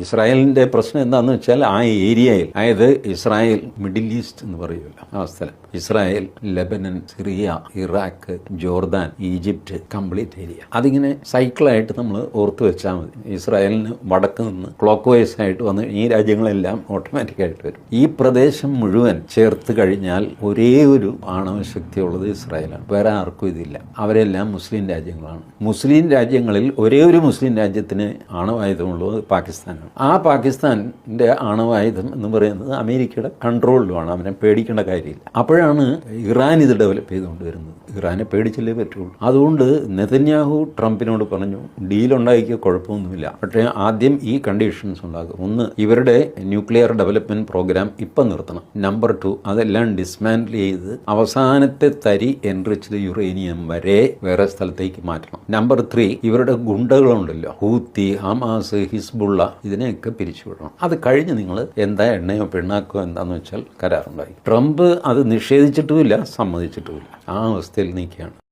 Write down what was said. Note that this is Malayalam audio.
ഇസ്രായേലിൻ്റെ പ്രശ്നം എന്താണെന്ന് വെച്ചാൽ ആ ഏരിയയിൽ, അതായത് ഇസ്രായേൽ മിഡിൽ ഈസ്റ്റ് എന്ന് പറയുമല്ലോ ആ സ്ഥലം, Israel, Lebanon, Syria, Iraq, Jordan, Egypt, complete area. അതിങ്ങനെ സൈക്കിളായിട്ട് നമ്മൾ ഓർത്ത് വെച്ചാൽ മതി. ഇസ്രായേലിന് വടക്ക് നിന്ന് ക്ലോക്ക് വൈസ് ആയിട്ട് വന്ന് ഈ രാജ്യങ്ങളെല്ലാം ഓട്ടോമാറ്റിക്കായിട്ട് വരും. ഈ പ്രദേശം മുഴുവൻ ചേർത്ത് കഴിഞ്ഞാൽ ഒരേ ഒരു ആണവശക്തിയുള്ളത് ഇസ്രായേലാണ്. വേറെ ആർക്കും ഇതില്ല. അവരെല്ലാം മുസ്ലിം രാജ്യങ്ങളാണ്. മുസ്ലിം രാജ്യങ്ങളിൽ ഒരേ ഒരു മുസ്ലിം രാജ്യത്തിന് ആണവായുധമുള്ളത് പാകിസ്ഥാനാണ്. ആ പാകിസ്ഥാൻ്റെ ആണവായുധം എന്ന് പറയുന്നത് അമേരിക്കയുടെ കൺട്രോളിലുമാണ്. അവനെ പേടിക്കേണ്ട കാര്യമില്ല. അപ്പോഴാണ് ഇറാൻ ഇത് ഡെവലപ്പ് ചെയ്തുകൊണ്ട് വരുന്നത്. ഇറാനെ പേടിച്ചില്ലേ പറ്റുള്ളൂ. അതുകൊണ്ട് നെതന്യാഹു ട്രംപിനോട് പറഞ്ഞു, ഡീലുണ്ടാക്കിയ കുഴപ്പമൊന്നുമില്ല, പക്ഷേ ആദ്യം ഈ കണ്ടീഷൻസ് ഉണ്ടാകും. ഒന്ന്, ഇവരുടെ ന്യൂക്ലിയർ ഡെവലപ്മെന്റ് പ്രോഗ്രാം ഇപ്പം നിർത്തണം. നമ്പർ 2, അതെല്ലാം ഡിസ്മാൻഡിൽ ചെയ്ത് അവസാനത്തെ തരി എൻറിച്ച്ഡ് യുറേനിയം വരെ വേറെ സ്ഥലത്തേക്ക് മാറ്റണം. നമ്പർ 3, ഇവരുടെ ഗുണ്ടകളുണ്ടല്ലോ, ഹൂത്തി, ഹമാസ്, ഹിസ്ബുള്ള, ഇതിനെയൊക്കെ പിരിച്ചുവിടണം. അത് കഴിഞ്ഞ് നിങ്ങൾ എന്താ എണ്ണയോ പെണ്ണാക്കോ എന്താന്ന് വെച്ചാൽ കരാറുണ്ടായി. ട്രംപ് അത് നിഷേധിച്ചിട്ടുമില്ല, സമ്മതിച്ചിട്ടുമില്ല. ആ അവസ്ഥയിൽ നിൽക്കുകയാണ്.